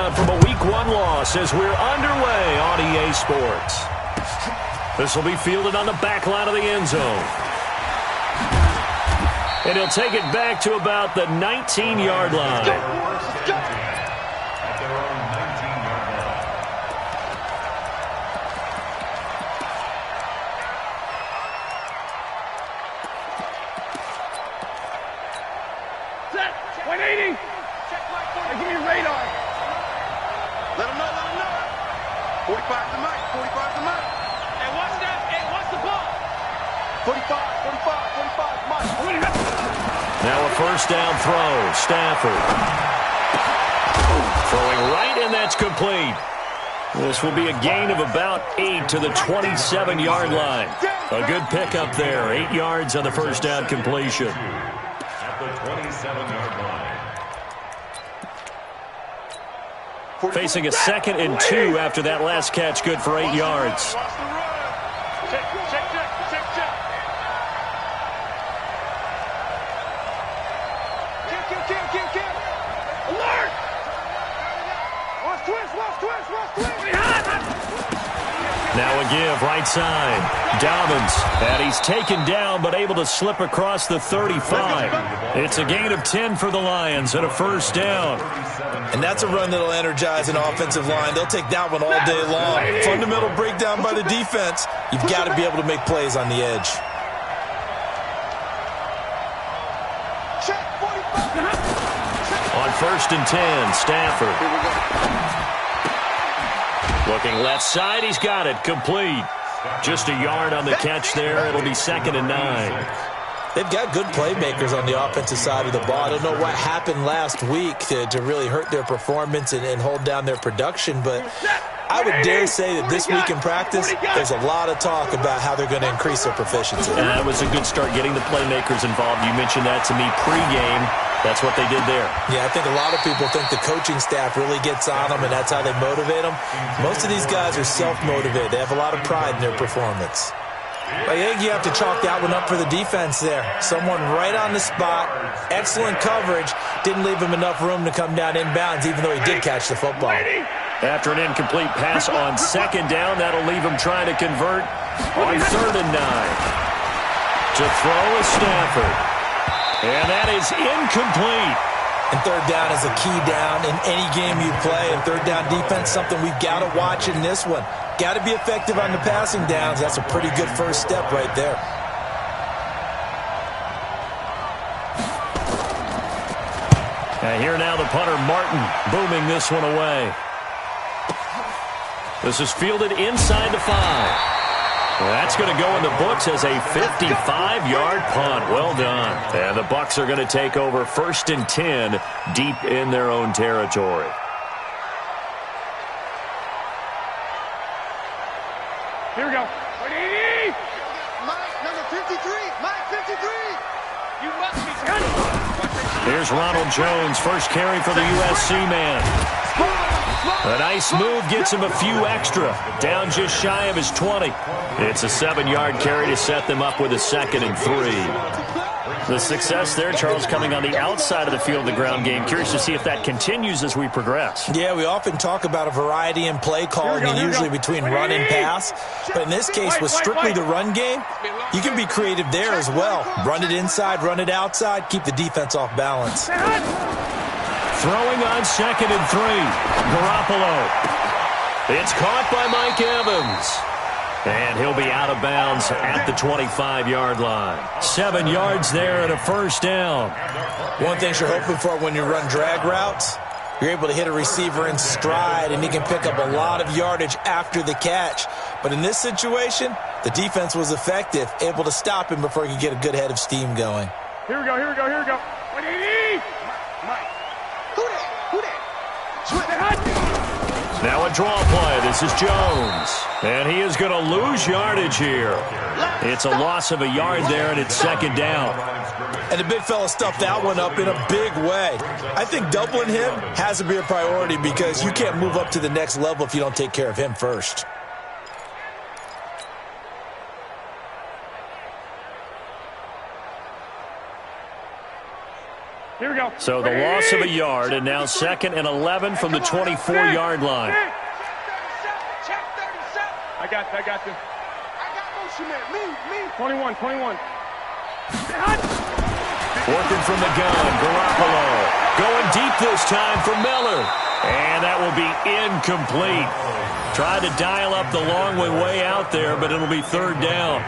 rebound from a Week 1 loss as we're underway on EA Sports. This will be fielded on the back line of the end zone. And he'll take it back to about the 19-yard line. Now a first down throw. Stafford. Throwing right, and that's complete. This will be a gain of about 8 to the 27-yard line. A good pickup there. 8 yards on the first down completion. At the 27-yard line. Facing a 2nd and 2 after that last catch. Good for 8 yards. Now a give, right side. Dobbins, and he's taken down but able to slip across the 35. It's a gain of 10 for the Lions and a first down. And that's a run that'll energize an offensive line. They'll take that one all day long. Fundamental breakdown by the defense. You've got to be able to make plays on the edge. On 1st and 10, Stafford. Looking left side, he's got it. Complete. Just a yard on the catch there. It'll be 2nd and 9. They've got good playmakers on the offensive side of the ball. I don't know what happened last week to really hurt their performance and hold down their production, but I would dare say that this week in practice, there's a lot of talk about how they're going to increase their proficiency. That was a good start getting the playmakers involved. You mentioned that to me pregame. That's what they did there. Yeah, I think a lot of people think the coaching staff really gets on them, and that's how they motivate them. Most of these guys are self-motivated. They have a lot of pride in their performance. I think you have to chalk that one up for the defense there. Someone right on the spot, excellent coverage, didn't leave him enough room to come down inbounds, even though he did catch the football. After an incomplete pass on 2nd down, that'll leave him trying to convert on 3rd and 9. To throw is Stafford. And that is incomplete. And 3rd down is a key down in any game you play. And 3rd down defense, something we've got to watch in this one. Got to be effective on the passing downs. That's a pretty good first step right there. And here now the punter, Martin, booming this one away. This is fielded inside the 5. That's going to go in the books as a 55-yard punt. Well done. And the Bucs are going to take over 1st and 10 deep in their own territory. Here we go. Mike, number 53. Mike, 53. You must be good. Here's Ronald Jones, first carry for the USC man. A nice move gets him a few extra. Down just shy of his 20. It's a 7-yard carry to set them up with a 2nd and 3. The success there, Charles, coming on the outside of the field of the ground game. Curious to see if that continues as we progress. Yeah, we often talk about a variety in play calling and usually between run and pass. But in this case, with strictly the run game, you can be creative there as well. Run it inside, run it outside, keep the defense off balance. Throwing on 2nd and 3. Garoppolo. It's caught by Mike Evans. And he'll be out of bounds at the 25-yard line. 7 yards there and a first down. One thing you're hoping for when you run drag routes, you're able to hit a receiver in stride, and he can pick up a lot of yardage after the catch. But in this situation, the defense was effective, able to stop him before he could get a good head of steam going. Here we go, here we go, here we go. Mike. Who that? Now a draw play. This is Jones. And he is going to lose yardage here. It's a loss of a yard there, and it's 2nd down. And the big fella stuffed that one up in a big way. I think doubling him has to be a priority because you can't move up to the next level if you don't take care of him first. Here we go. So the loss of a yard, and now 2nd and 11 from the 24-yard line. Check 37. I got you. I got motion man. Me. 21. Working from the gun, Garoppolo. Going deep this time for Miller. And that will be incomplete. Tried to dial up the long way out there, but it'll be 3rd down.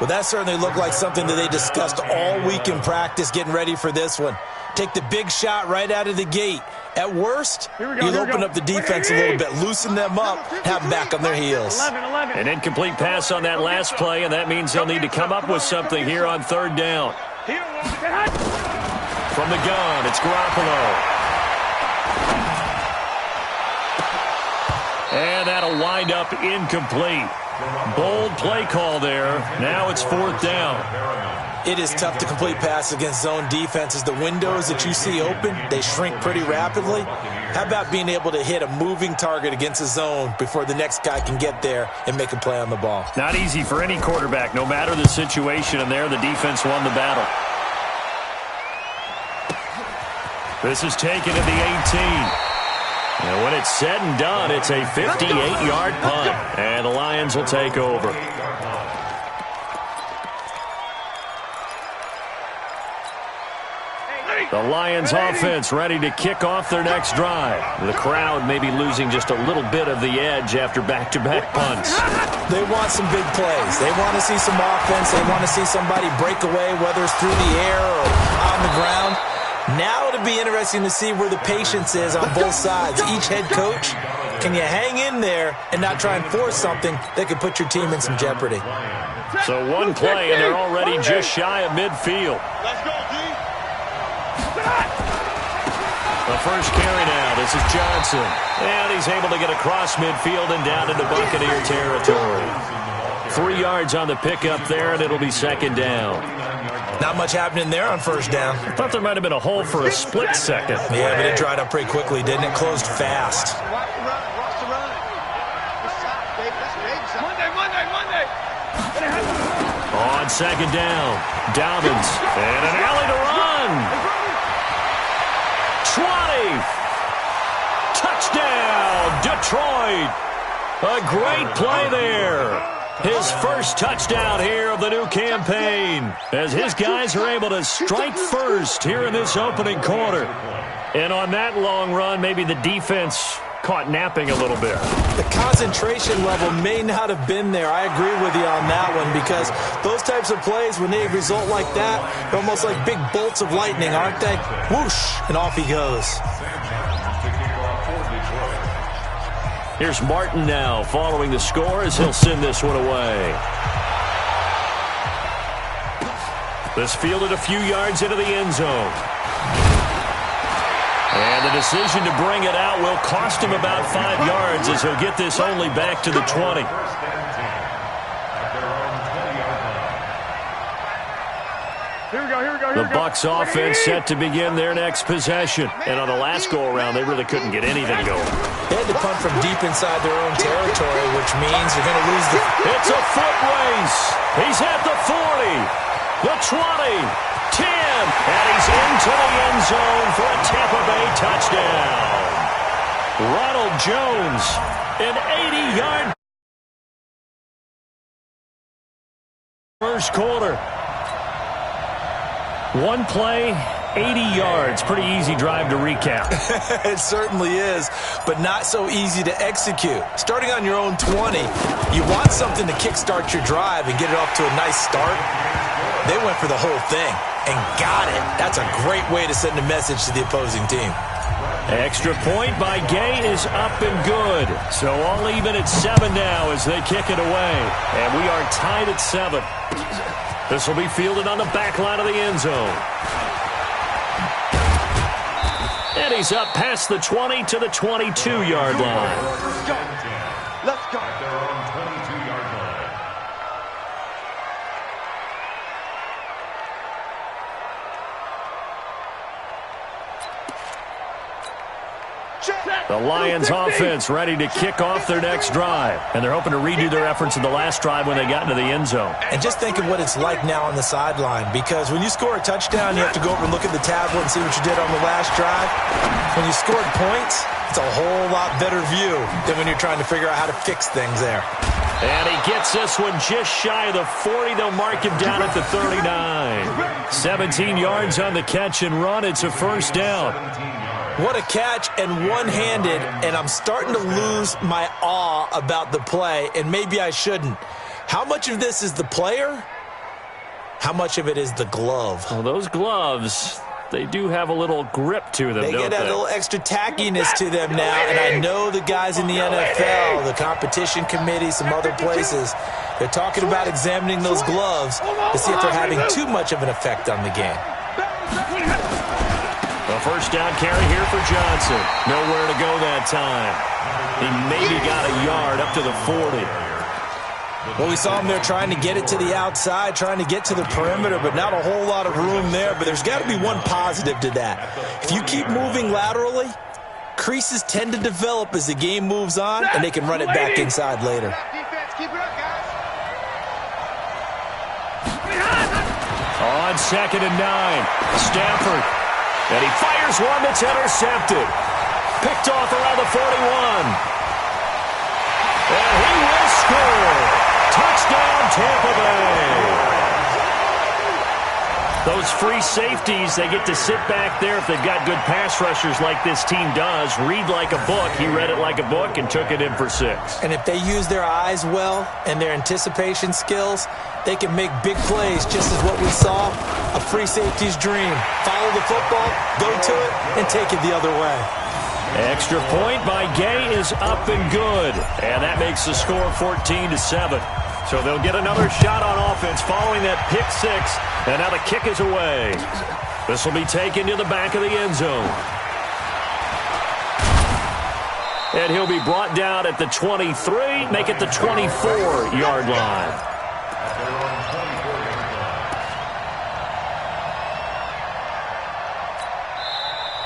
Well, that certainly looked like something that they discussed all week in practice getting ready for this one. Take the big shot right out of the gate. At worst, you'll open up the defense a little bit, loosen them up, have them back on their heels. 11. An incomplete pass on that last play, and that means they'll need to come up with something here on 3rd down. From the gun, it's Garoppolo. And that'll wind up incomplete. Bold play call there. Now it's 4th down. It is tough to complete pass against zone defenses. The windows that you see open, they shrink pretty rapidly. How about being able to hit a moving target against a zone before the next guy can get there and make a play on the ball? Not easy for any quarterback, no matter the situation, and there the defense won the battle. This is taken at the 18. And when it's said and done, it's a 58-yard punt, and the Lions will take over. The Lions offense ready to kick off their next drive. The crowd may be losing just a little bit of the edge after back-to-back punts. They want some big plays. They want to see some offense. They want to see somebody break away, whether it's through the air or on the ground. Now it'll be interesting to see where the patience is on both sides. Each head coach, can you hang in there and not try and force something that could put your team in some jeopardy? So one play, and they're already just shy of midfield. Let's go, D. The first carry now. This is Johnson. And he's able to get across midfield and down into Buccaneer territory. 3 yards on the pickup there, and it'll be 2nd down. Not much happening there on 1st down. I thought there might have been a hole for a split second. Yeah, but it dried up pretty quickly, didn't it? Closed fast. Watch the run. That's Monday. On 2nd down, Dobbins. And an alley to run. 20. Touchdown, Detroit. A great play there. His first touchdown here of the new campaign, as his guys are able to strike first here in this opening quarter. And on that long run, maybe the defense caught napping a little bit. The concentration level may not have been there. I agree with you on that one, because those types of plays, when they result like that, they're almost like big bolts of lightning, aren't they? Whoosh, and off he goes. Here's Martin now following the score as he'll send this one away. This fielded a few yards into the end zone. And the decision to bring it out will cost him about 5 yards, as he'll get this only back to the 20. Here we go. The Bucs offense set to begin their next possession. And on the last go-around, they really couldn't get anything going. They had to punt from deep inside their own territory, which means you're going to lose the... It's a foot race. He's at the 40, the 20, 10, and he's into the end zone for a Tampa Bay touchdown. Ronald Jones, an 80-yard first quarter. One play, 80 yards. Pretty easy drive to recap. It certainly is, but not so easy to execute. Starting on your own 20, you want something to kickstart your drive and get it off to a nice start. They went for the whole thing and got it. That's a great way to send a message to the opposing team. Extra point by Gay is up and good. So all even at 7 now as they kick it away. And we are tied at 7. This will be fielded on the back line of the end zone. And he's up past the 20 to the 22-yard line. Let's go. The The Lions offense ready to kick off their next drive. And they're hoping to redo their efforts in the last drive when they got into the end zone. And just think of what it's like now on the sideline, because when you score a touchdown, you have to go over and look at the tablet and see what you did on the last drive. When you scored points, it's a whole lot better view than when you're trying to figure out how to fix things there. And he gets this one just shy of the 40. They'll mark him down at the 39. 17 yards on the catch and run. It's a first down. What a catch, and one-handed, and I'm starting to lose my awe about the play, and maybe I shouldn't. How much of this is the player? How much of it is the glove? Well, those gloves, they do have a little grip to them, They don't get that little extra tackiness to them now, and I know the guys in the NFL, the competition committee, some other places, they're talking about examining those gloves to see if they're having too much of an effect on the game. A first down carry here for Johnson. Nowhere to go that time. He maybe got a yard up to the 40. Well, we saw him there trying to get it to the outside, trying to get to the perimeter, but not a whole lot of room there. But there's got to be one positive to that. If you keep moving laterally, creases tend to develop as the game moves on, and they can run it back inside later. On 2nd and 9, Stafford. And he fires one that's intercepted. Picked off around the 41. And he will score. Touchdown, Tampa Bay. Those free safeties, they get to sit back there if they've got good pass rushers like this team does. Read like a book. He read it like a book and took it in for 6. And if they use their eyes well and their anticipation skills, they can make big plays, just as what we saw, a free safety's dream. Follow the football, go to it, and take it the other way. Extra point by Gay is up and good. And that makes the score 14-7. So they'll get another shot on offense following that pick 6. And now the kick is away. This will be taken to the back of the end zone. And he'll be brought down at the 23, make it the 24-yard line.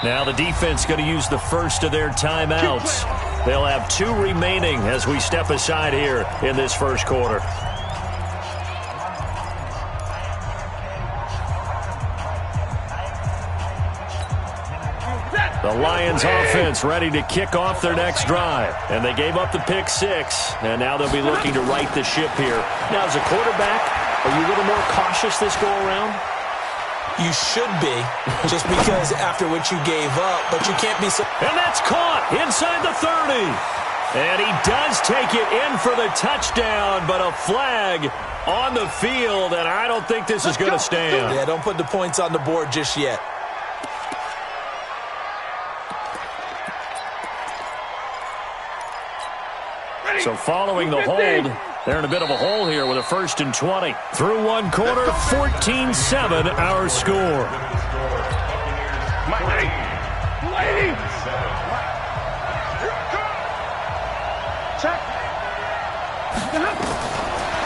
Now the defense going to use the first of their timeouts. They'll have 2 remaining as we step aside here in this first quarter. The Lions offense ready to kick off their next drive. And they gave up the pick 6, and now they'll be looking to right the ship here. Now, as a quarterback, are you a little more cautious this go-around? You should be, just because after what you gave up, but you can't be so... And that's caught inside the 30. And he does take it in for the touchdown, but a flag on the field, and I don't think this is going to stand. Yeah, don't put the points on the board just yet. So following the hold, they're in a bit of a hole here with a 1st and 20. Through one quarter, 14-7 our score.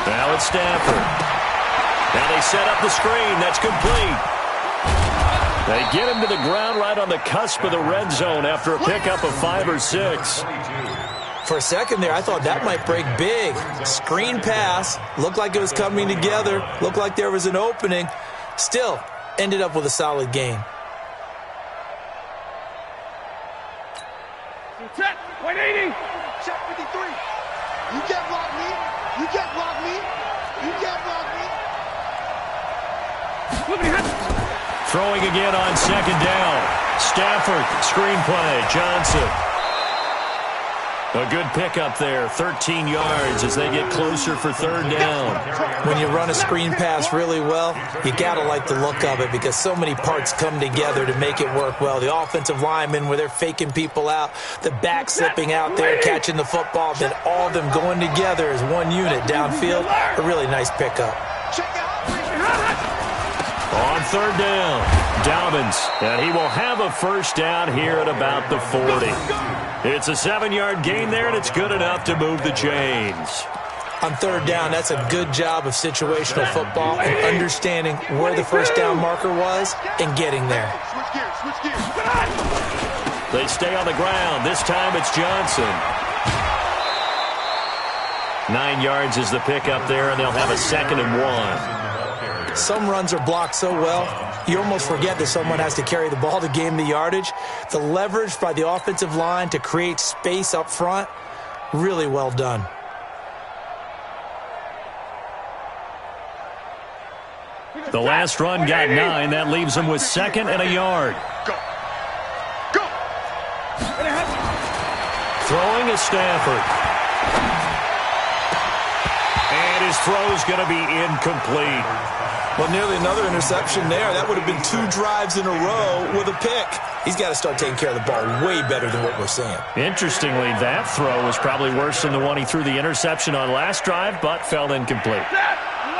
Now it's Stafford. Now they set up the screen. That's complete. They get him to the ground right on the cusp of the red zone after a pickup of 5 or 6. For a second there, I thought that might break big. Screen pass. Looked like it was coming together. Looked like there was an opening. Still, ended up with a solid game. Check, 180. Check 53. You can't block me. You can't block me. You can't block me. Throwing again on 2nd down. Stafford, screenplay, Johnson. A good pickup there, 13 yards as they get closer for 3rd down. When you run a screen pass really well, you got to like the look of it because so many parts come together to make it work well. The offensive linemen where they're faking people out, the back slipping out there, catching the football, then all of them going together as one unit downfield. A really nice pickup. On 3rd down, Dobbins, and he will have a first down here at about the 40. It's a 7-yard gain there, and it's good enough to move the chains. On 3rd down, that's a good job of situational football and understanding where the first down marker was and getting there. They stay on the ground. This time it's Johnson. 9 yards is the pickup there, and they'll have a 2nd and 1. Some runs are blocked so well, you almost forget that someone has to carry the ball to gain the yardage. The leverage by the offensive line to create space up front, really well done. The last run got 9. That leaves them with 2nd and a yard. Go. Go. Throwing is Stafford. And his throw's going to be incomplete. Well, nearly another interception there. That would have been 2 drives in a row with a pick. He's got to start taking care of the ball way better than what we're seeing. Interestingly, that throw was probably worse than the one he threw the interception on last drive, but fell incomplete.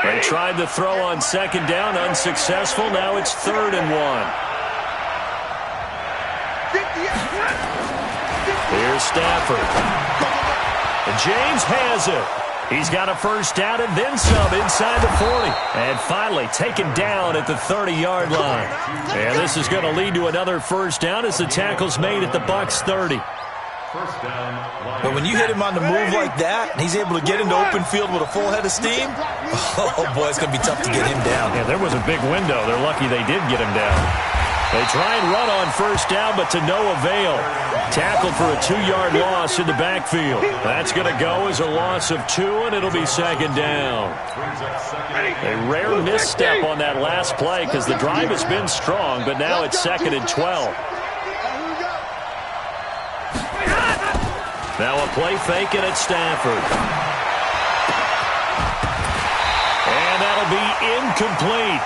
They tried the throw on 2nd down, unsuccessful. Now it's 3rd and 1. Here's Stafford. And James has it. He's got a first down and then some inside the 40. And finally taken down at the 30-yard line. And this is going to lead to another first down as the tackle's made at the Bucs 30. But when you hit him on the move like that, and he's able to get into open field with a full head of steam, oh, boy, it's going to be tough to get him down. Yeah, there was a big window. They're lucky they did get him down. They try and run on first down, but to no avail. Tackled for a 2-yard loss in the backfield. That's going to go as a loss of 2, and it'll be 2nd down. A rare misstep on that last play because the drive has been strong, but now it's 2nd and 12. Now a play fake it at Stafford. And that'll be incomplete.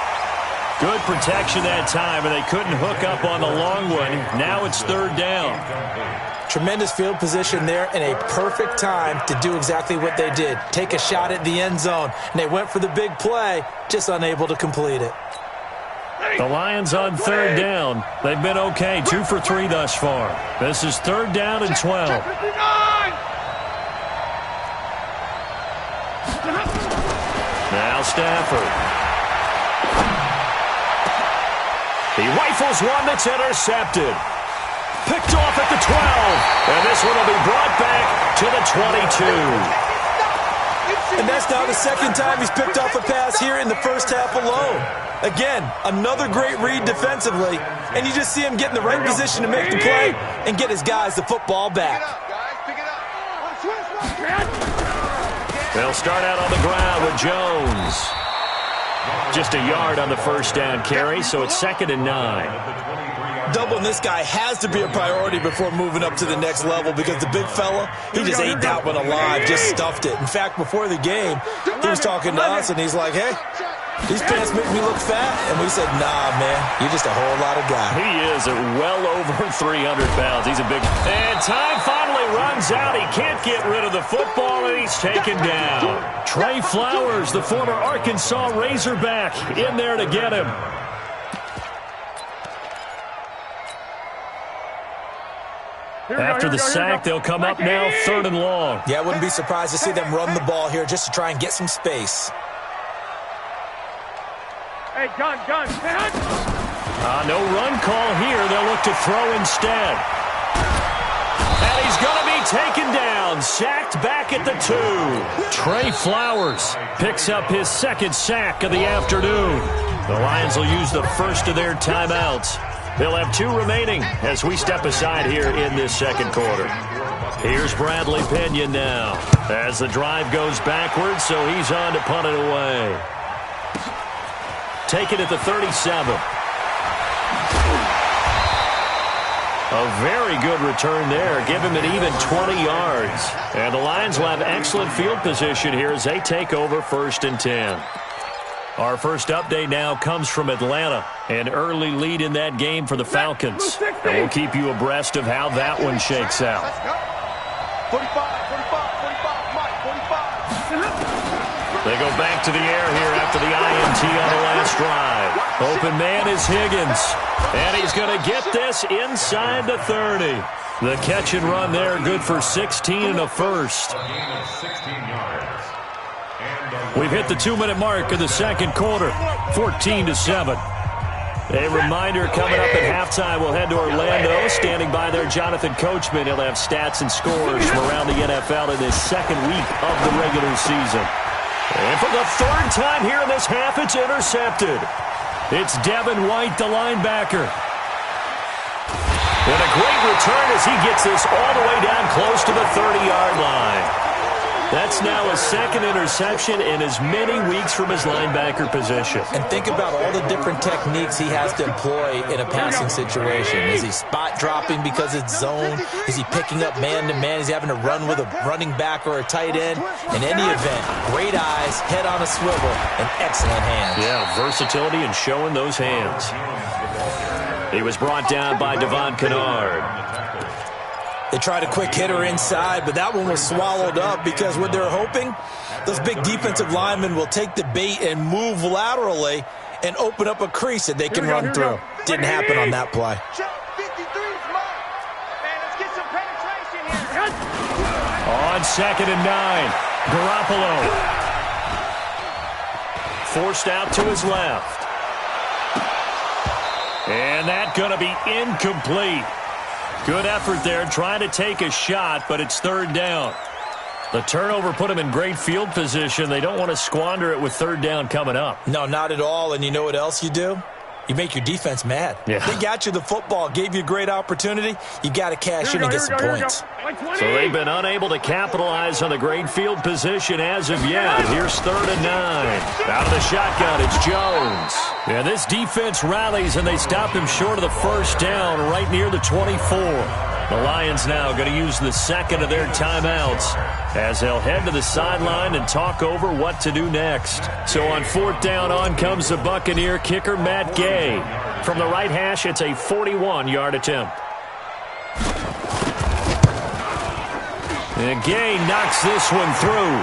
Good protection that time, and they couldn't hook up on the long one. Now it's 3rd down. Tremendous field position there and a perfect time to do exactly what they did. Take a shot at the end zone. And they went for the big play, just unable to complete it. The Lions on 3rd down. They've been okay, 2 for 3 thus far. This is 3rd down and 12. Now Stafford. He rifles one that's intercepted. Picked off at the 12. And this one will be brought back to the 22. And that's now the 2nd time he's picked off a pass here in the first half alone. Again, another great read defensively. And you just see him get in the right position to make the play and get his guys the football back. They'll start out on the ground with Jones. Just a yard on the first down carry, so it's 2nd and 9. Doubling this guy has to be a priority before moving up to the next level because the big fella, he just ate that one alive, just stuffed it. In fact, before the game, he was talking to us, and he's like, hey, these pants make me look fat. And we said, nah, man, you're just a whole lot of guy. He is at well over 300 pounds. He's a big... And time finally runs out. He can't get rid of the football, and he's taken down. Trey Flowers, the former Arkansas Razorback, in there to get him. After the sack, they'll come up now 3rd and long. Yeah, I wouldn't be surprised to see them run the ball here just to try and get some space. Hey, gun. No run call here. They'll look to throw instead. And he's going to be taken down, sacked back at the 2. Trey Flowers picks up his 2nd sack of the afternoon. The Lions will use the first of their timeouts. They'll have 2 remaining as we step aside here in this 2nd quarter. Here's Bradley Pinion now as the drive goes backwards, so he's on to punt it away. Take it at the 37. A very good return there. Give him an even 20 yards. And the Lions will have excellent field position here as they take over 1st and 10. Our first update now comes from Atlanta. An early lead in that game for the Falcons. And we'll keep you abreast of how that one shakes out. 45. They go back to the air here after the INT on the last drive. Open man is Higgins. And he's going to get this inside the 30. The catch and run there, good for 16 and a first. We've hit the 2-minute mark of the 2nd quarter, 14-7. A reminder coming up at halftime, we'll head to Orlando. Standing by there, Jonathan Coachman. He'll have stats and scores from around the NFL in his second week of the regular season. And for the third time here in this half, it's intercepted. It's Devin White, the linebacker. And a great return as he gets this all the way down close to the 30-yard line. That's now his second interception in as many weeks from his linebacker position. And think about all the different techniques he has to employ in a passing situation. Is he spot dropping because it's zone? Is he picking up man-to-man? Is he having to run with a running back or a tight end? In any event, great eyes, head on a swivel, and excellent hands. Yeah, versatility and showing those hands. He was brought down by Devon Kennard. They tried a quick hitter inside, but that one was swallowed up because what they're hoping, those big defensive linemen will take the bait and move laterally and open up a crease that they can run through. Didn't happen on that play. On 2nd and 9, Garoppolo. Forced out to his left. And that's going to be incomplete. Good effort there, trying to take a shot, but it's third down. The turnover put him in great field position. They don't want to squander it with third down coming up. No, not at all. And you know what else you do? You make your defense mad. Yeah. They got you the football, gave you a great opportunity. You got to cash in and get some points. So they've been unable to capitalize on the great field position as of yet. Here's 3rd and 9. Out of the shotgun, it's Jones. Yeah, this defense rallies, and they stop him short of the first down right near the 24. The Lions now going to use the second of their timeouts as they'll head to the sideline and talk over what to do next. So on 4th down, on comes the Buccaneer kicker, Matt Gay. From the right hash, it's a 41-yard attempt. And Gay knocks this one through.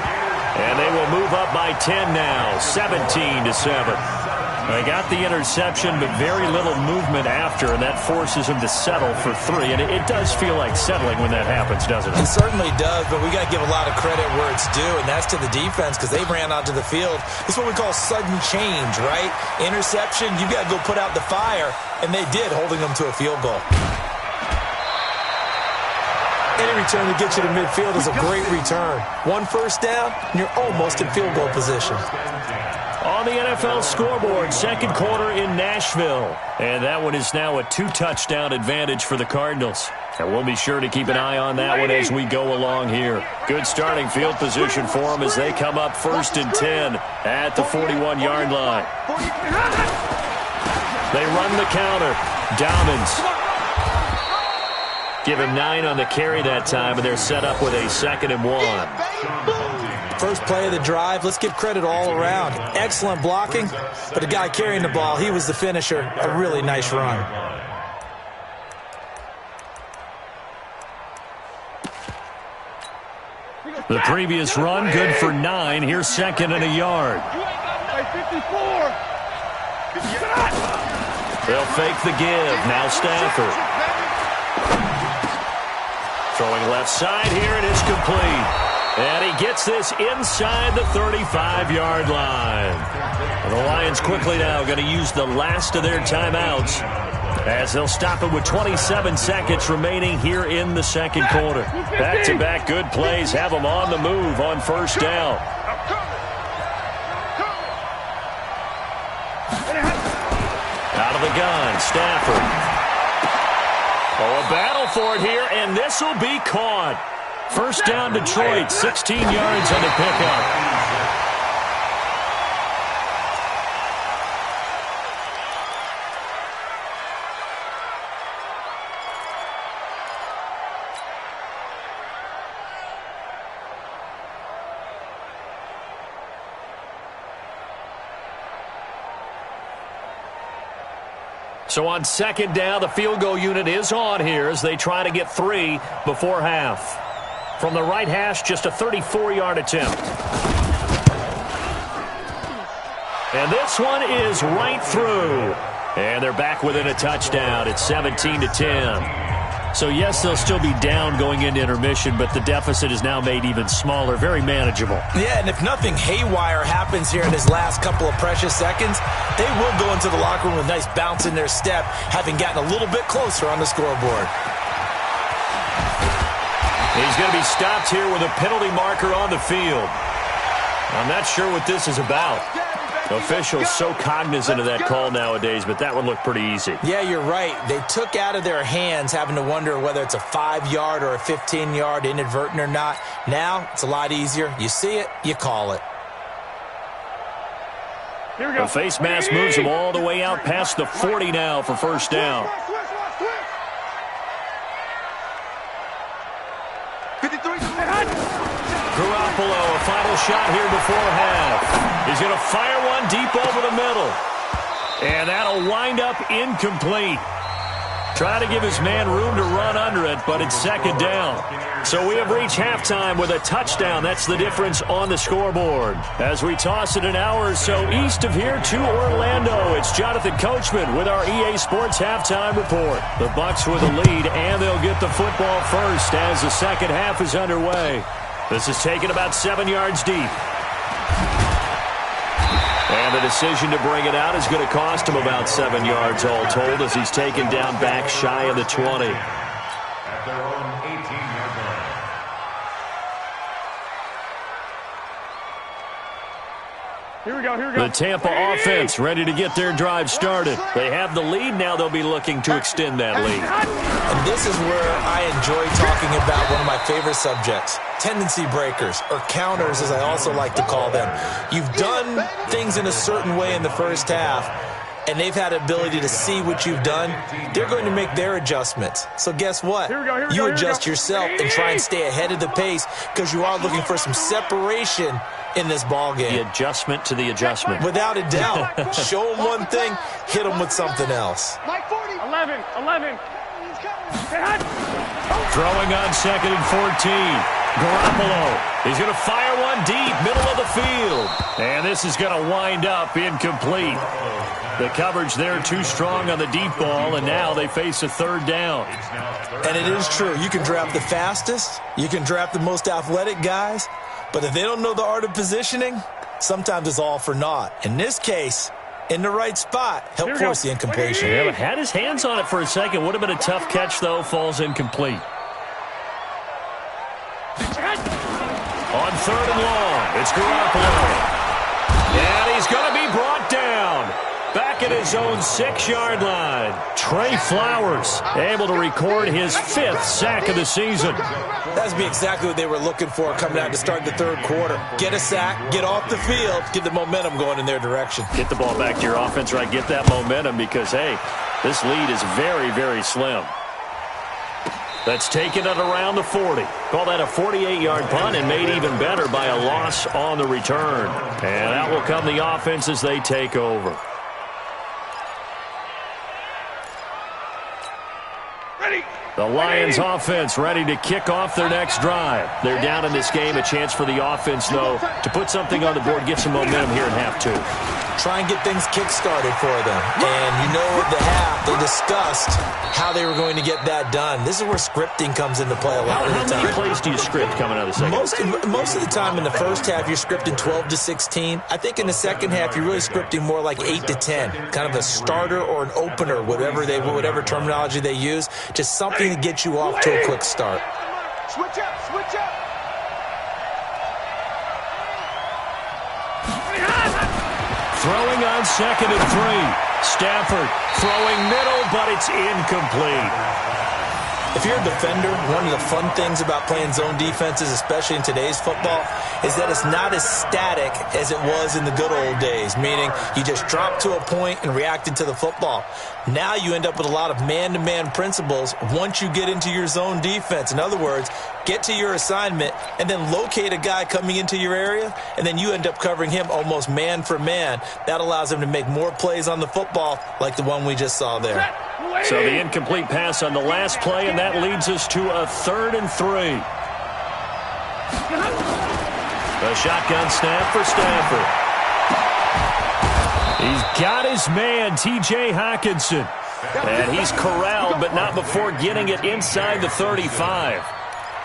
And they will move up by 10 now, 17-7. They got the interception, but very little movement after, and that forces him to settle for 3. And it does feel like settling when that happens, doesn't it? It certainly does, but we got to give a lot of credit where it's due, and that's to the defense because they ran onto the field. It's what we call sudden change, right? Interception, you got to go put out the fire, and they did, holding them to a field goal. Any return to get you to midfield is a great return. 1 first down, and you're almost in field goal position. On the NFL scoreboard, second quarter in Nashville. And that one is now a 2-touchdown advantage for the Cardinals. And we'll be sure to keep an eye on that one as we go along here. Good starting field position for them as they come up 1st and 10 at the 41-yard line. They run the counter. Dobbins. Give him 9 on the carry that time, and they're set up with a 2nd and 1. First play of the drive, let's give credit all around. Excellent blocking, but the guy carrying the ball, he was the finisher. A really nice run. The previous run, good for 9. Here's 2nd and a yard. They'll fake the give. Now Stafford. Throwing left side here, and it's complete. And he gets this inside the 35-yard line. And the Lions quickly now going to use the last of their timeouts as they'll stop it with 27 seconds remaining here in the second quarter. Back-to-back good plays have them on the move on 1st down. Out of the gun, Stafford. Oh, a battle for it here, and this will be caught. 1st down, Detroit, 16 yards on the pickup. So on 2nd down, the field goal unit is on here as they try to get 3 before half. From the right hash, just a 34-yard attempt. And this one is right through. And they're back within a touchdown. It's 17-10. So, yes, they'll still be down going into intermission, but the deficit is now made even smaller, very manageable. Yeah, and if nothing haywire happens here in his last couple of precious seconds, they will go into the locker room with a nice bounce in their step, having gotten a little bit closer on the scoreboard. He's going to be stopped here with a penalty marker on the field. I'm not sure what this is about. Officials so cognizant of that call nowadays, but that would look pretty easy. Yeah, you're right. They took out of their hands having to wonder whether it's a 5-yard or a 15-yard inadvertent or not. Now, it's a lot easier. You see it, you call it. Here we go. The face mask moves him all the way out past the 40 now for first down. 53. Garoppolo, a final shot here before half. He's going to fire one deep over the middle. And that'll wind up incomplete. Try to give his man room to run under it, but it's second down. So we have reached halftime with a touchdown. That's the difference on the scoreboard. As we toss it an hour or so east of here to Orlando, it's Jonathan Coachman with our EA Sports Halftime Report. The Bucs with a lead, and they'll get the football first as the second half is underway. This is taken about 7 yards deep. And the decision to bring it out is going to cost him about 7 yards all told as he's taken down back shy of the 20. At their own 18-yard line. Here we go, here we go. The Tampa offense ready to get their drive started. They have the lead. Now they'll be looking to extend that lead. And this is where I enjoy talking about one of my favorite subjects, tendency breakers, or counters as I also like to call them. You've done things in a certain way in the first half, and they've had the ability to see what you've done. They're going to make their adjustments. So guess what? You adjust yourself and try and stay ahead of the pace because you are looking for some separation in this ball game. The adjustment to the adjustment. Without a doubt. Show them one thing, hit them with something else. 11. Throwing on second and 14. Garoppolo. He's going to fire one deep, middle of the field. And this is going to wind up incomplete. The coverage there too strong on the deep ball, and now they face a third down. And it is true. You can draft the fastest. You can draft the most athletic guys. But if they don't know the art of positioning, sometimes it's all for naught. In this case, in the right spot, help force the incompletion. Yeah, but had his hands on it for a second. Would have been a tough catch, though. Falls incomplete. On third and long, it's Garoppolo. And he's going to be brought down. Back at his own 6-yard line. Trey Flowers able to record his 5th sack of the season. That's be exactly what they were looking for coming out to start the third quarter. Get a sack, get off the field, get the momentum going in their direction. Get the ball back to your offense, right? Get that momentum because, hey, this lead is very, very slim. That's taken at around the 40. Call that a 48-yard punt and made even better by a loss on the return. And out will come the offense as they take over. The Lions offense ready to kick off their next drive. They're down in this game. A chance for the offense, though, to put something on the board, get some momentum here in half two. Try and get things kick-started for them. And you know at the half, they discussed how they were going to get that done. This is where scripting comes into play a lot of the time. How many plays do you script coming out of the second? Most of the time in the first half, you're scripting 12 to 16. I think in the second half, you're really scripting more like 8 to 10. Kind of a starter or an opener, whatever terminology they use. Just something to get you off to a quick start. Switch up, switch up. Throwing on second and 3. Stafford throwing middle, but it's incomplete. If you're a defender, one of the fun things about playing zone defenses, especially in today's football, is that it's not as static as it was in the good old days, meaning you just drop to a point and reacted to the football. Now you end up with a lot of man-to-man principles once you get into your zone defense. In other words, get to your assignment and then locate a guy coming into your area, and then you end up covering him almost man for man. That allows him to make more plays on the football like the one we just saw there. So the incomplete pass on the last play, and that leads us to a 3rd and 3. A shotgun snap for Stafford. He's got his man, T.J. Hockenson. And he's corralled, but not before getting it inside the 35.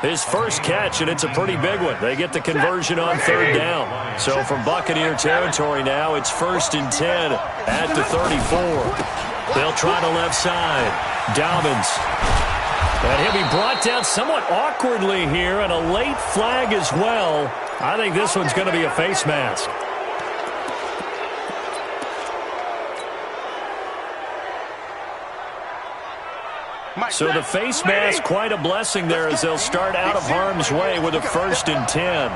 His first catch, and it's a pretty big one. They get the conversion on third down. So from Buccaneer territory now, it's 1st and 10 at the 34. They'll try the left side. Dobbins. And he'll be brought down somewhat awkwardly here, and a late flag as well. I think this one's going to be a face mask. So the face mask, quite a blessing there as they'll start out of harm's way with a 1st and 10.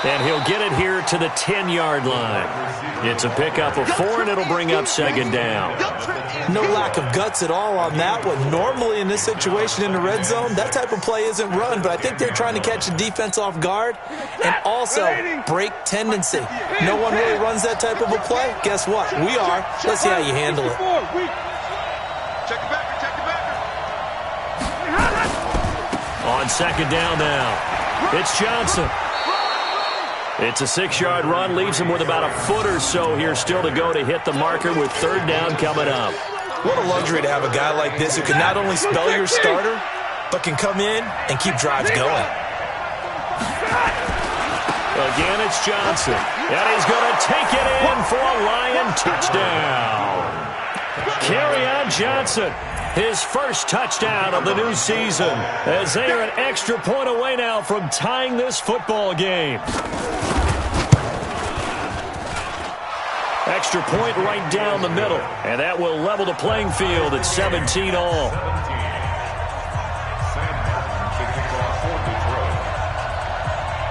And he'll get it here to the 10-yard line. It's a pickup of 4, and it'll bring up 2nd down. No lack of guts at all on that one. Normally in this situation in the red zone, that type of play isn't run, but I think they're trying to catch the defense off guard and also break tendency. No one really runs that type of a play. Guess what? We are. Let's see how you handle it. Check it back, check it back. On 2nd down now, it's Johnson. It's a 6-yard run, leaves him with about a foot or so here still to go to hit the marker with 3rd down coming up. What a luxury to have a guy like this who can not only spell your starter, but can come in and keep drives going. Again, it's Johnson. And he's going to take it in for a Lion touchdown. Kerryon Johnson, his first touchdown of the new season, as they are an extra point away now from tying this football game. Extra point right down the middle, and that will level the playing field at 17 all.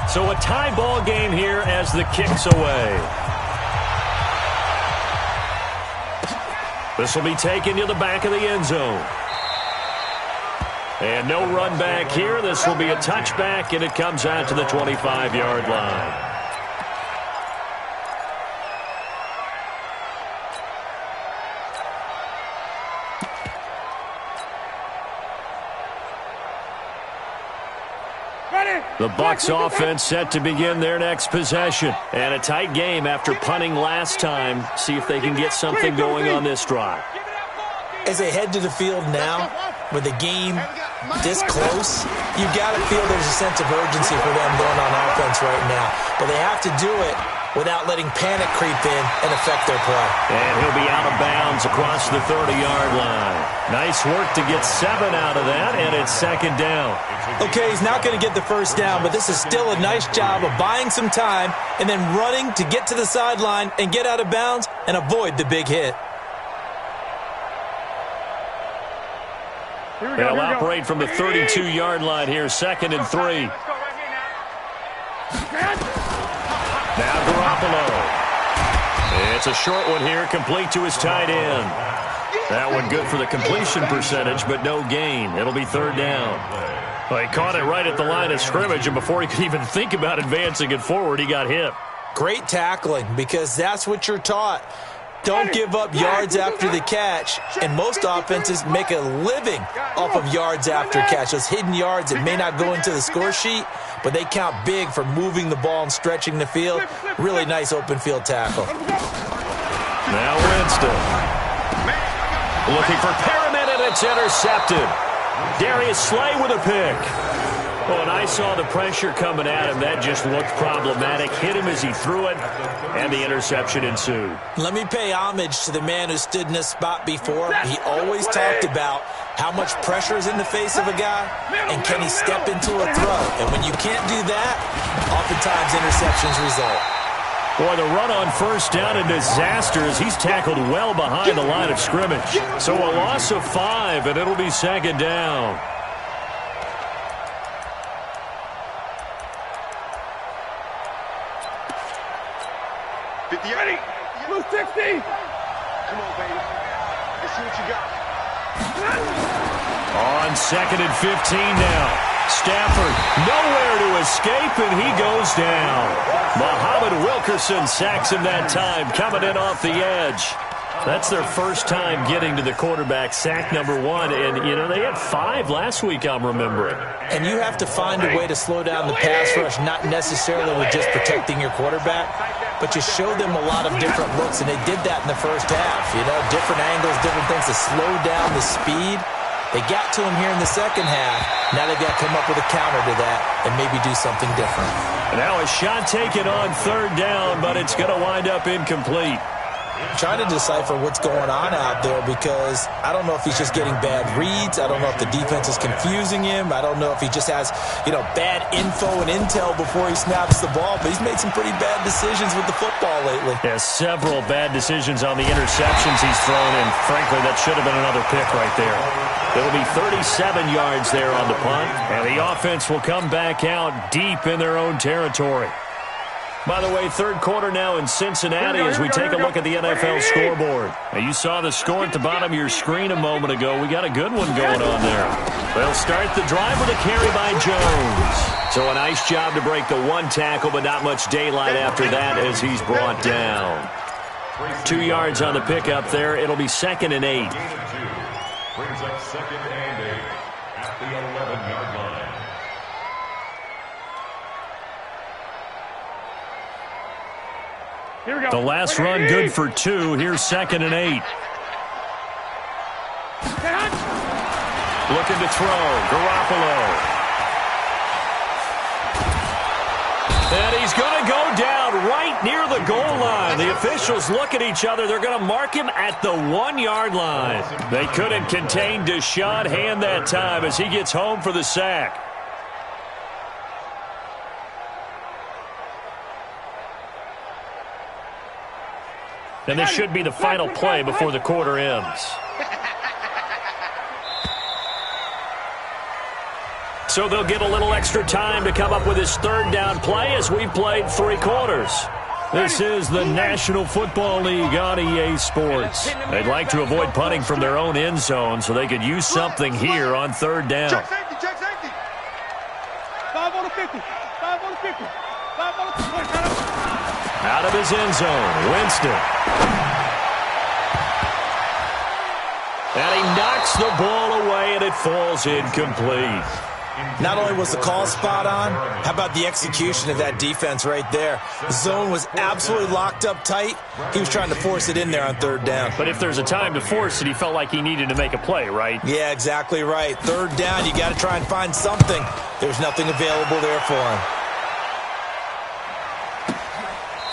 So a tie ball game here as the kick's away. This will be taken to the back of the end zone. And no run back here. This will be a touchback, and it comes out to the 25-yard line. The Bucs offense set to begin their next possession. And a tight game after punting last time. See if they can get something going on this drive. As they head to the field now, with the game this close, you got to feel there's a sense of urgency for them going on offense right now. But they have to do it without letting panic creep in and affect their play. And he'll be out of bounds across the 30-yard line. Nice work to get 7 out of that, and it's 2nd down. Okay, he's not going to get the first down, but this is still a nice job of buying some time and then running to get to the sideline and get out of bounds and avoid the big hit. They'll operate from the 32-yard line here, 2nd and 3. Now Garoppolo. It's a short one here, complete to his tight end. That one good for the completion percentage, but no gain. It'll be 3rd down. Well, he caught it right at the line of scrimmage, and before he could even think about advancing it forward, he got hit. Great tackling, because that's what you're taught. Don't give up yards after the catch, and most offenses make a living off of yards after catch. Those hidden yards that may not go into the score sheet, but they count big for moving the ball and stretching the field. Really nice open field tackle. Now Winston. Looking for Perriman, and it's intercepted. Darius Slay with a pick. Oh, and I saw the pressure coming at him. That just looked problematic. Hit him as he threw it, and the interception ensued. Let me pay homage to the man who stood in this spot before. He always talked about how much pressure is in the face of a guy, and can he step into a throw. And when you can't do that, oftentimes interceptions result. Boy, the run on 1st down a disaster as he's tackled well behind the line of scrimmage. So a loss of 5, and it'll be 2nd down. Ready? Blue 60. Come on, baby. Let's see what you got. On 2nd and 15 now. Stafford nowhere to escape, and he goes down. Muhammad Wilkerson sacks him that time, coming in off the edge. That's their first time getting to the quarterback, sack number 1. And, you know, they had 5 last week, I'm remembering. And you have to find a way to slow down the pass rush, not necessarily with just protecting your quarterback, but you show them a lot of different looks, and they did that in the first half. You know, different angles, different things to slow down the speed. They got to him here in the second half. Now they've got to come up with a counter to that and maybe do something different. Now a shot taken on third down, but it's going to wind up incomplete. Trying to decipher what's going on out there because I don't know if he's just getting bad reads. I don't know if the defense is confusing him. I don't know if he just has, bad info and intel before he snaps the ball. But he's made some pretty bad decisions with the football lately. Yeah, several bad decisions on the interceptions he's thrown, and frankly, that should have been another pick right there. It'll be 37 yards there on the punt, and the offense will come back out deep in their own territory. By the way, third quarter now in Cincinnati as we take a look at the NFL scoreboard. Now, you saw the score at the bottom of your screen a moment ago. We got a good one going on there. They'll start the drive with a carry by Jones. So a nice job to break the one tackle, but not much daylight after that as he's brought down. 2 yards on the pickup there. It'll be 2nd and 8. Brings up 2nd and 8 at the 11-yard line. Here we go. The last run good for 2. Here's 2nd and 8. Looking to throw. Garoppolo. And he's going to go down right near the goal line. The officials look at each other. They're going to mark him at the 1-yard line. They couldn't contain Deshaun Hand that time as he gets home for the sack. And this should be the final play before the quarter ends. So they'll get a little extra time to come up with his third down play as we've played 3 quarters. This is the National Football League on EA Sports. They'd like to avoid punting from their own end zone so they could use something here on third down. Check safety, check safety. 5 on the 50, 5 on the 50, 5 on the 20. Out of his end zone, Winston. And he knocks the ball away, and it falls incomplete. Not only was the call spot on, how about the execution of that defense right there? The zone was absolutely locked up tight. He was trying to force it in there on third down. But if there's a time to force it, he felt like he needed to make a play, right? Yeah, exactly right. Third down, you got to try and find something. There's nothing available there for him.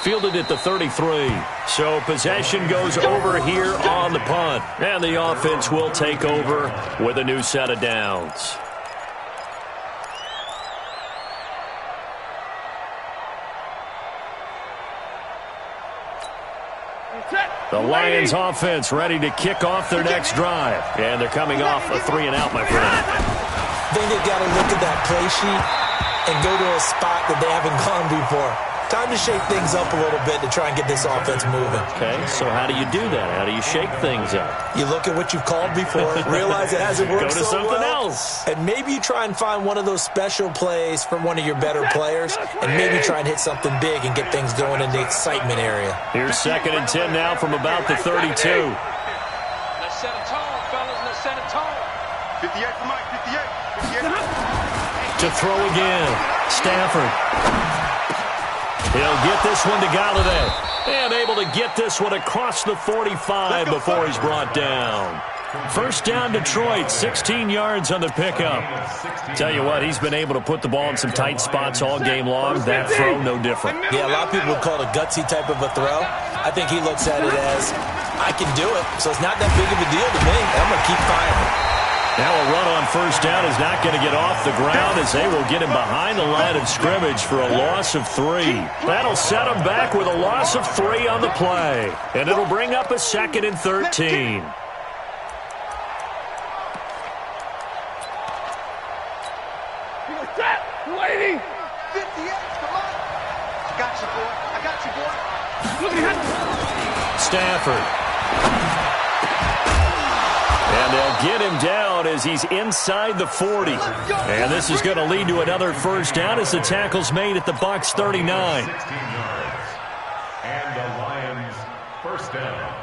Fielded at the 33. So possession goes over here on the punt. And the offense will take over with a new set of downs. The Lions offense ready to kick off their next drive. And they're coming off a 3-and-out, my friend. I think they've got to look at that play sheet and go to a spot that they haven't gone before. Time to shake things up a little bit to try and get this offense moving. Okay, so how do you do that? How do you shake things up? You look at what you've called before, realize it hasn't worked Go to so something well, else. and maybe you try and find one of those special plays from one of your better players, and maybe try and hit something big and get things going in the excitement area. Here's 2nd and 10 now from about the 32. Let's set a tone, fellas. Let's set a tone. 58 for Mike, 58. 58. To throw again. Stafford. He'll get this one to Galladay. And able to get this one across the 45 before he's brought down. First down, Detroit, 16 yards on the pickup. Tell you what, he's been able to put the ball in some tight spots all game long. That throw, no different. Yeah, a lot of people would call it a gutsy type of a throw. I think he looks at it as, I can do it, so it's not that big of a deal to me. I'm going to keep firing. Now a run on first down is not going to get off the ground as they will get him behind the line of scrimmage for a loss of 3. That'll set him back with a loss of 3 on the play. And it'll bring up a 2nd and 13. Lady. 58, come on. I got you, boy. I got you, boy. Look at him. Stafford. And they'll get him down as he's inside the 40. And this is going to lead to another first down as the tackle's made at the Bucs 39. 16 yards. And the Lions first down.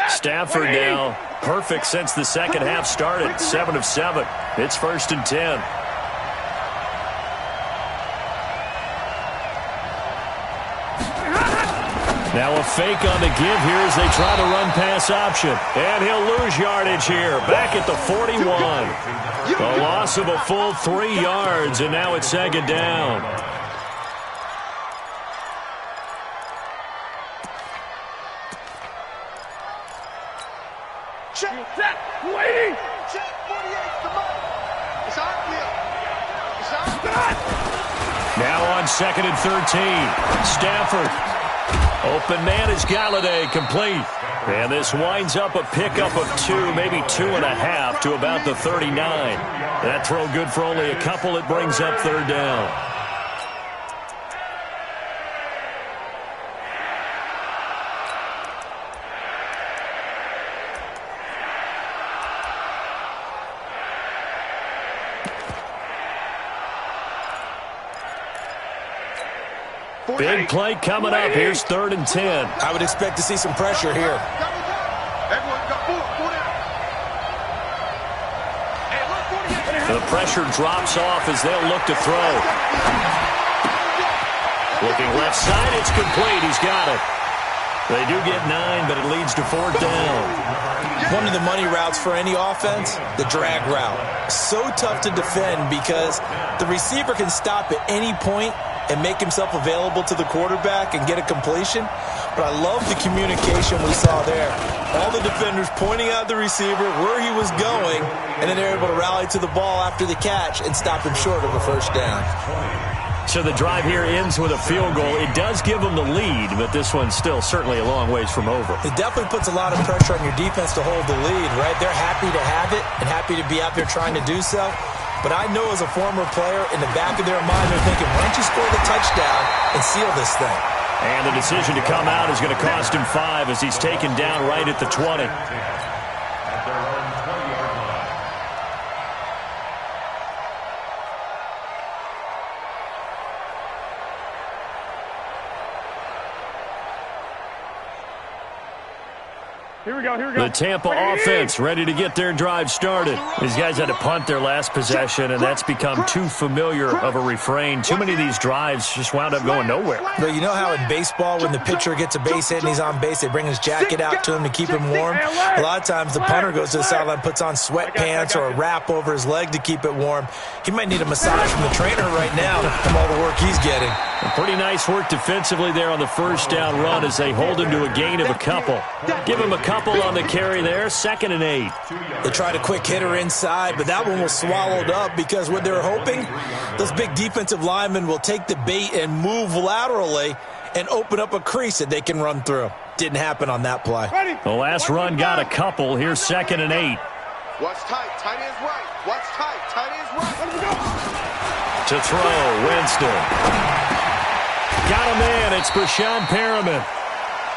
Stafford now perfect since the second half started. 7 of 7. It's 1st and 10. Now a fake on the give here as they try to run pass option. And he'll lose yardage here. Back at the 41. A loss of a full 3 yards, and now it's second down. Check. Waiting. Check. 48's the mark. It's on field. It's on. Now on 2nd and 13. Stafford. Open man is Galladay, complete. And this winds up a pickup of 2, maybe 2.5 to about the 39. That throw good for only a couple. It brings up third down. Big play coming up. Here's 3rd and 10. I would expect to see some pressure here. The pressure drops off as they'll look to throw. Looking left side, it's complete. He's got it. They do get 9, but it leads to 4th down. One of the money routes for any offense, the drag route. So tough to defend because the receiver can stop at any point and make himself available to the quarterback and get a completion. But I love the communication we saw there. All the defenders pointing out the receiver, where he was going, and then they're able to rally to the ball after the catch and stop him short of a first down. So the drive here ends with a field goal. It does give them the lead, but this one's still certainly a long ways from over. It definitely puts a lot of pressure on your defense to hold the lead, right? They're happy to have it and happy to be out there trying to do so. But I know as a former player, in the back of their mind, they're thinking, why don't you score the touchdown and seal this thing? And the decision to come out is going to cost him 5 as he's taken down right at the 20. Here we go, here we go. The Tampa offense ready to get their drive started. These guys had to punt their last possession, and that's become too familiar of a refrain. Too many of these drives just wound up going nowhere. But you know how in baseball, when the pitcher gets a base hit and he's on base, they bring his jacket out to him to keep him warm? A lot of times the punter goes to the sideline, puts on sweatpants or a wrap over his leg to keep it warm. He might need a massage from the trainer right now from all the work he's getting. Pretty nice work defensively there on the first down run as they hold him to a gain of a couple. Give him a couple on the carry there, 2nd and 8. They tried a quick hitter inside, but that one was swallowed up because what they're hoping, those big defensive linemen will take the bait and move laterally and open up a crease that they can run through. Didn't happen on that play. The last run got a couple. Here's 2nd and 8. Watch tight. Tight end's right. Watch tight. Tight end's right. To throw, Winston. Got a man. It's Brashad Perriman.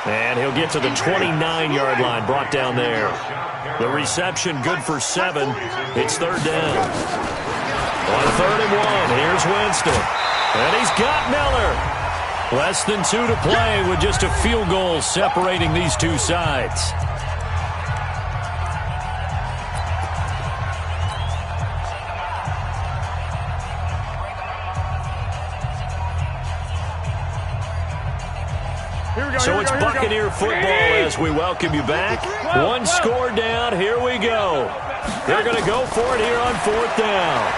And he'll get to the 29-yard line, brought down there. The reception good for 7. It's 3rd down. On 3rd and 1, here's Winston. And he's got Miller. Less than 2 to play with just a field goal separating these two sides. So it's Buccaneer football as we welcome you back. 1 score down. Here we go. They're going to go for it here on 4th down.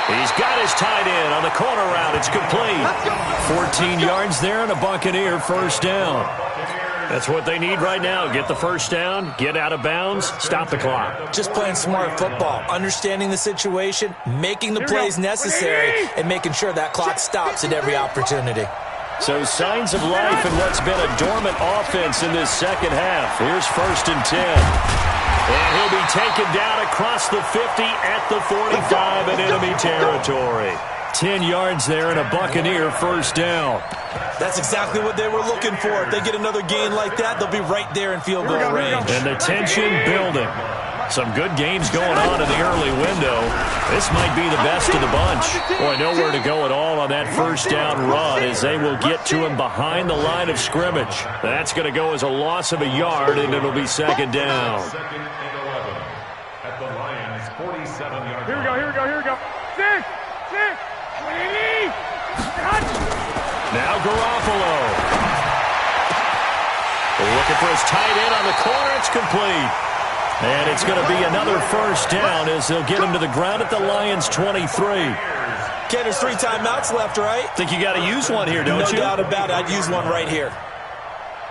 He's got his tight end on the corner route. It's complete. 14 yards there and a Buccaneer first down. That's what they need right now. Get the first down, get out of bounds, stop the clock. Just playing smart football, understanding the situation, making the plays necessary, and making sure that clock stops at every opportunity. So signs of life in what's been a dormant offense in this second half. Here's 1st and 10. And he'll be taken down across the 50 at the 45 in enemy territory. 10 yards there and a Buccaneer first down. That's exactly what they were looking for. If they get another gain like that, they'll be right there in field goal range. And the tension building. Some good games going on in the early window. This might be the best of the bunch. Boy, nowhere to go at all on that first down run as they will get to him behind the line of scrimmage. That's going to go as a loss of a yard, and it'll be 2nd down. 2nd and 11 at the Lions' 47-yard line. Here we go, here we go, here we go. 6, 6, 20, Now Garoppolo. Looking for his tight end on the corner. It's complete. And it's going to be another first down as they'll get him to the ground at the Lions' 23. Ken, there's 3 timeouts left, right? Think you got to use one here, don't you? No doubt about it. I'd use one right here.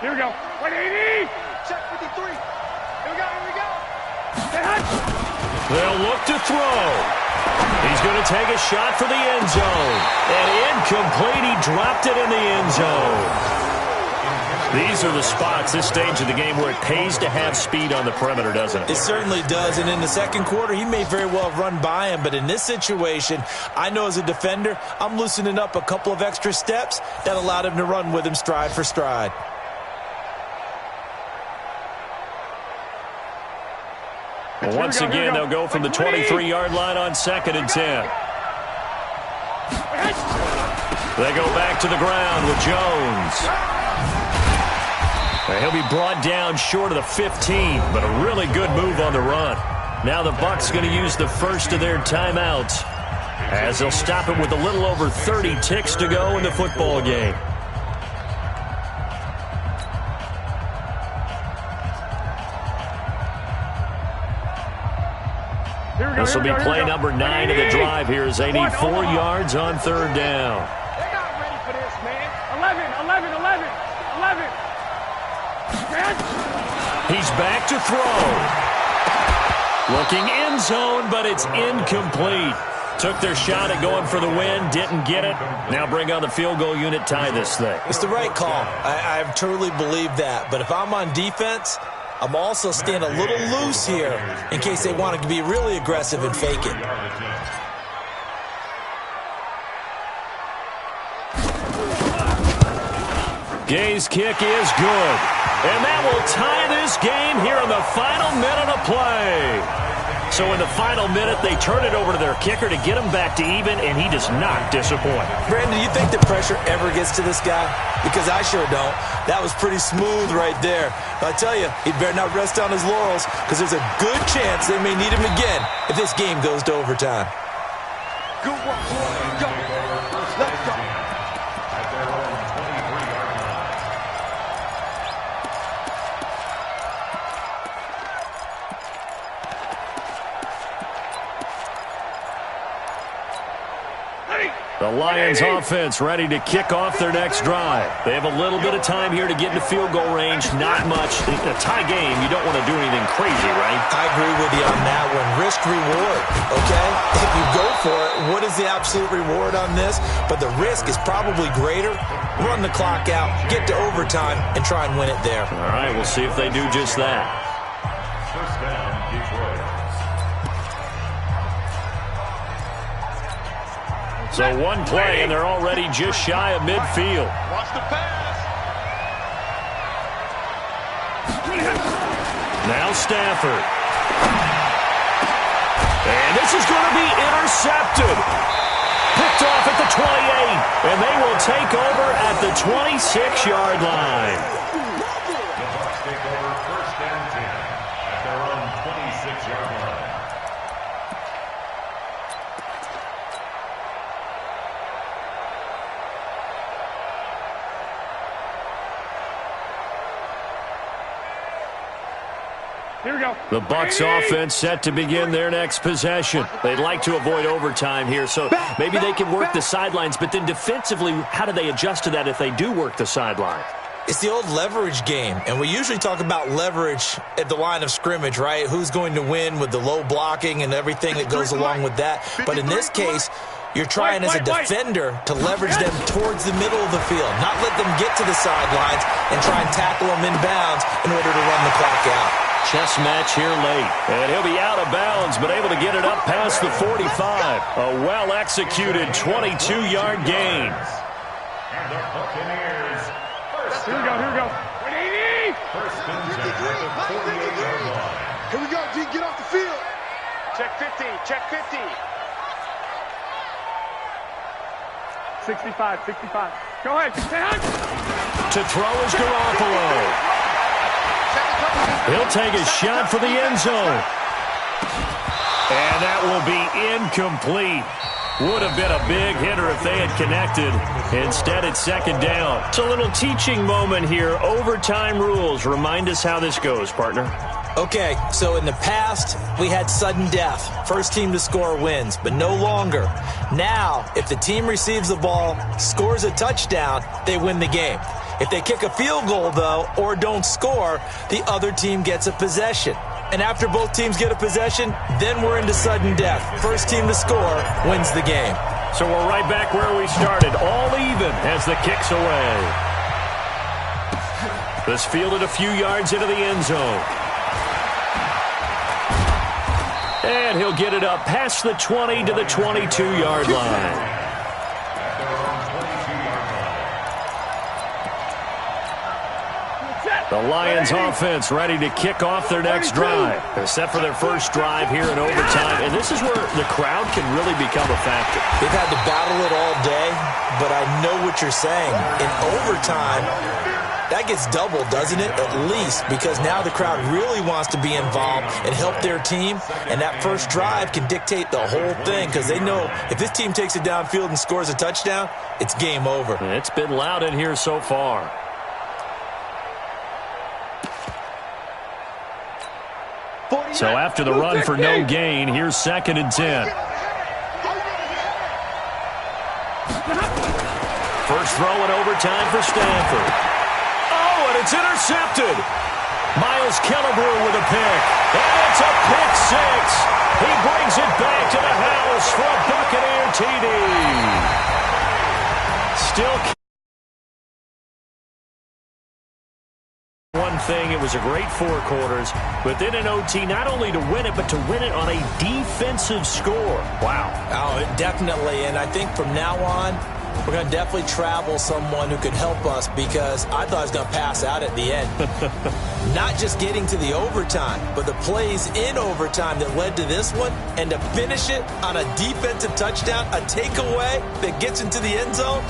Here we go. 180. Check 53. Here we go. Here we go. They'll look to throw. He's going to take a shot for the end zone. And incomplete. He dropped it in the end zone. These are the spots, this stage of the game, where it pays to have speed on the perimeter, doesn't it? It certainly does. And in the second quarter, he may very well run by him. But in this situation, I know as a defender, I'm loosening up a couple of extra steps that allowed him to run with him stride for stride. Well, once again, they'll go from the 23-yard line on 2nd and 10. They go back to the ground with Jones. He'll be brought down short of the 15, but a really good move on the run. Now the Bucs going to use the first of their timeouts as they'll stop it with a little over 30 ticks to go in the football game. This will be play number 9 of the drive here as they need 4 yards on 3rd down. They're not ready for this, man. 11. He's back to throw. Looking end zone, but it's incomplete. Took their shot at going for the win, didn't get it. Now bring on the field goal unit, tie this thing. It's the right call. I truly believe that. But if I'm on defense, I'm also staying a little loose here in case they want to be really aggressive and fake it. Gay's kick is good. And that will tie this game here in the final minute of play. So in the final minute, they turn it over to their kicker to get him back to even, and he does not disappoint. Brandon, do you think the pressure ever gets to this guy? Because I sure don't. That was pretty smooth right there. But I tell you, he better not rest on his laurels because there's a good chance they may need him again if this game goes to overtime. Good work. Go. Let's go. The Lions offense ready to kick off their next drive. They have a little bit of time here to get into field goal range. Not much. In a tie game, you don't want to do anything crazy, right? I agree with you on that one. Risk-reward, okay? If you go for it, what is the absolute reward on this? But the risk is probably greater. Run the clock out, get to overtime, and try and win it there. All right, we'll see if they do just that. First down, Detroit. So one play, and they're already just shy of midfield. Watch the pass. Now Stafford. And this is going to be intercepted. Picked off at the 28, and they will take over at the 26-yard line. The Bucs take over 1st and 10 at their own 26-yard line. Here we go. The Bucs offense set to begin their next possession. They'd like to avoid overtime here, so maybe they can work the sidelines, but then defensively, how do they adjust to that if they do work the sideline? It's the old leverage game, and we usually talk about leverage at the line of scrimmage, right? Who's going to win with the low blocking and everything that goes along with that. But in this case, you're trying as a defender to leverage them towards the middle of the field, not let them get to the sidelines and try and tackle them in bounds in order to run the clock out. Chess match here late. And he'll be out of bounds, but able to get it up past the 45. A well-executed 22-yard gain. And the Buccaneers. Here we go. 180. First and 10 at the 48-yard line. Here we go, G. Get off the field. Check 50. Check 50. 65. Go ahead. To throw is Garoppolo. He'll take a shot for the end zone. And that will be incomplete. Would have been a big hitter if they had connected. Instead, it's second down. It's a little teaching moment here. Overtime rules. Remind us how this goes, partner. Okay, so in the past, we had sudden death. First team to score wins, but no longer. Now, if the team receives the ball, scores a touchdown, they win the game. If they kick a field goal, though, or don't score, the other team gets a possession. And after both teams get a possession, then we're into sudden death. First team to score wins the game. So we're right back where we started, all even as the kick's away. This fielded a few yards into the end zone. And he'll get it up past the 20 to the 22-yard line. The Lions offense ready to kick off their next drive. They're set for their first drive here in overtime. And this is where the crowd can really become a factor. They've had to battle it all day, but I know what you're saying. In overtime, that gets doubled, doesn't it? At least, because now the crowd really wants to be involved and help their team. And that first drive can dictate the whole thing because they know if this team takes it downfield and scores a touchdown, it's game over. It's been loud in here so far. So after the run for no gain, here's 2nd and 10. First throw in overtime for Stanford. Oh, and it's intercepted. Miles Killebrew with a pick. And it's a pick six. He brings it back to the house for a Buccaneer TD. Still one thing, it was a great 4 quarters, but then in OT, not only to win it, but to win it on a defensive score. Wow. Oh, definitely, and I think from now on, we're going to definitely travel someone who can help us because I thought I was going to pass out at the end. Not just getting to the overtime, but the plays in overtime that led to this one, and to finish it on a defensive touchdown, a takeaway that gets into the end zone.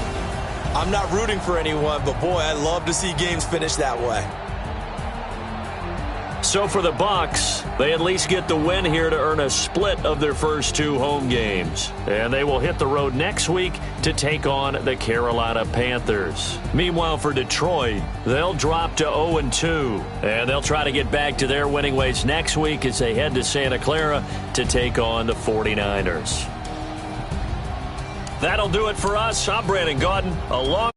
I'm not rooting for anyone, but boy, I love to see games finish that way. So for the Bucs, they at least get the win here to earn a split of their first 2 home games. And they will hit the road next week to take on the Carolina Panthers. Meanwhile, for Detroit, they'll drop to 0-2. And they'll try to get back to their winning ways next week as they head to Santa Clara to take on the 49ers. That'll do it for us. I'm Brandon Gaudin, along